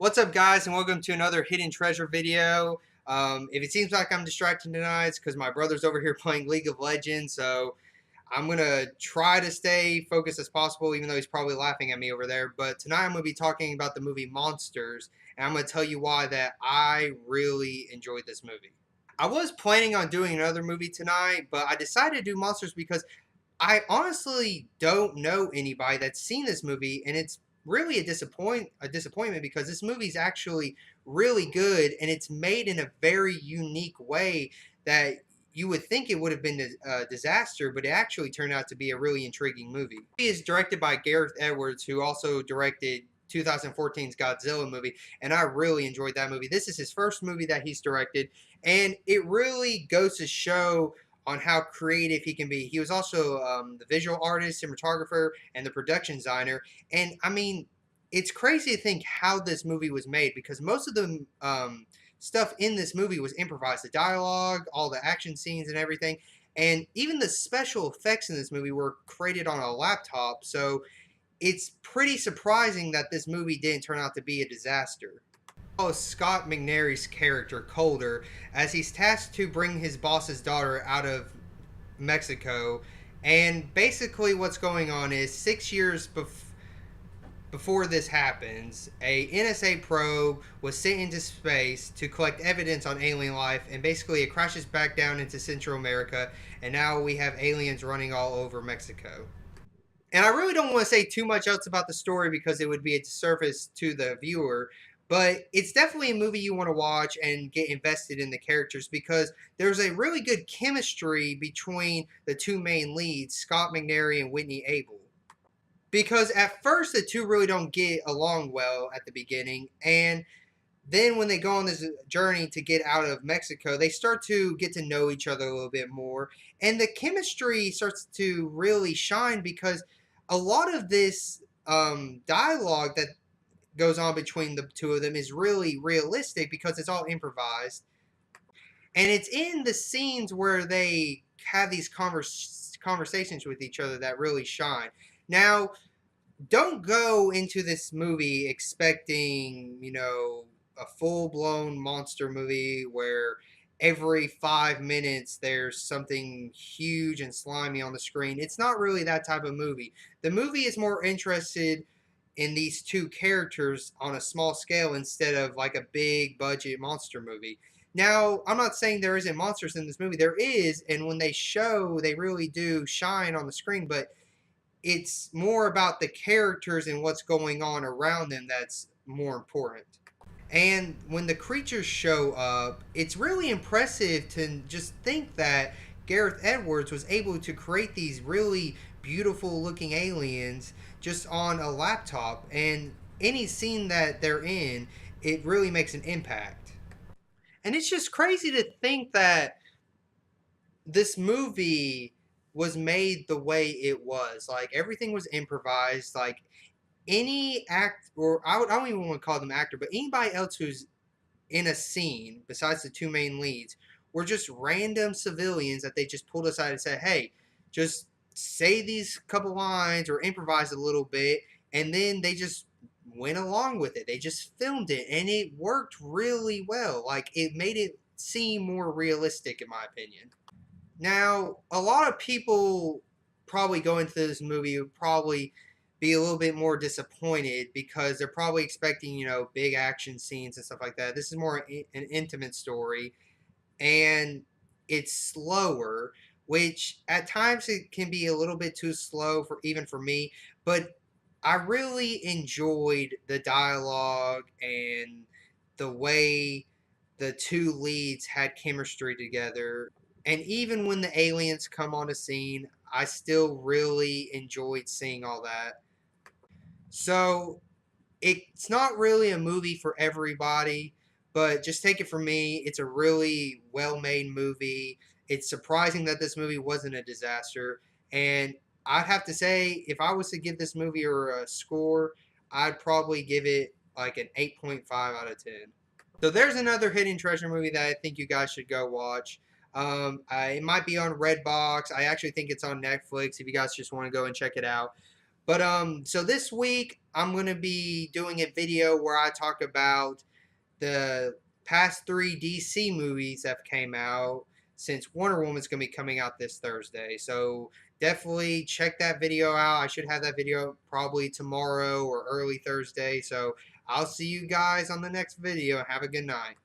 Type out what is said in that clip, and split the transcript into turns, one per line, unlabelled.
What's up, guys, and welcome to another hidden treasure video. If it seems like I'm distracted tonight, it's because my brother's over here playing League of Legends, so I'm going to try to stay focused as possible, even though he's probably laughing at me over there. But tonight I'm going to be talking about the movie Monsters, and I'm going to tell you why that I really enjoyed this movie. I was planning on doing another movie tonight, but I decided to do Monsters because I honestly don't know anybody that's seen this movie, and it's really a disappointment because this movie's actually really good, and it's made in a very unique way that you would think it would have been a disaster, but it actually turned out to be a really intriguing movie. It is directed by Gareth Edwards, who also directed 2014's Godzilla movie, and I really enjoyed that movie. This is his first movie that he's directed, and it really goes to show on how creative he can be. He was also the visual artist, cinematographer, and the production designer. And I mean, it's crazy to think how this movie was made because most of the stuff in this movie was improvised. The dialogue, all the action scenes, and everything. And even the special effects in this movie were created on a laptop. So it's pretty surprising that this movie didn't turn out to be a disaster. Scott McNairy's character, Colder, as he's tasked to bring his boss's daughter out of Mexico. And basically, what's going on is 6 years before this happens, a NSA probe was sent into space to collect evidence on alien life, and basically, it crashes back down into Central America, and now we have aliens running all over Mexico. And I really don't want to say too much else about the story because it would be a disservice to the viewer. But it's definitely a movie you want to watch and get invested in the characters because there's a really good chemistry between the two main leads, Scott McNairy and Whitney Able. Because at first the two really don't get along well at the beginning, and then when they go on this journey to get out of Mexico, they start to get to know each other a little bit more, and the chemistry starts to really shine because a lot of this dialogue that goes on between the two of them is really realistic because it's all improvised, and it's in the scenes where they have these conversations with each other that really shine. Now, don't go into this movie expecting, a full blown monster movie where every 5 minutes there's something huge and slimy on the screen. It's not really that type of movie. The movie is more interested in these two characters on a small scale instead of like a big budget monster movie. Now, I'm not saying there isn't monsters in this movie. There is, and when they show, they really do shine on the screen, but it's more about the characters and what's going on around them that's more important. And when the creatures show up, it's really impressive to just think that Gareth Edwards was able to create these really beautiful looking aliens just on a laptop. And any scene that they're in, it really makes an impact. And it's just crazy to think that this movie was made the way it was. Like everything was improvised. Like any act, or I don't even want to call them actor, but anybody else who's in a scene besides the two main leads were just random civilians that they just pulled aside and said, "Hey, just say these couple lines or improvise a little bit," and then they just went along with it. They just filmed it, and it worked really well. Like it made it seem more realistic, in my opinion. Now, a lot of people probably go into this movie would probably be a little bit more disappointed because they're probably expecting, big action scenes and stuff like that. This is more an intimate story, and it's slower, which at times it can be a little bit too slow for even for me, but I really enjoyed the dialogue and the way the two leads had chemistry together. And even when the aliens come on the scene, I still really enjoyed seeing all that. So it's not really a movie for everybody, but just take it from me. It's a really well made movie. It's surprising that this movie wasn't a disaster. And I'd have to say, if I was to give this movie a score, I'd probably give it like an 8.5 out of 10. So there's another hidden treasure movie that I think you guys should go watch. It might be on Redbox. I actually think it's on Netflix if you guys just want to go and check it out. But so this week I'm gonna be doing a video where I talk about the past three DC movies that came out since Wonder Woman's gonna be coming out this Thursday. So definitely check that video out. I should have that video probably tomorrow or early Thursday. So I'll see you guys on the next video. Have a good night.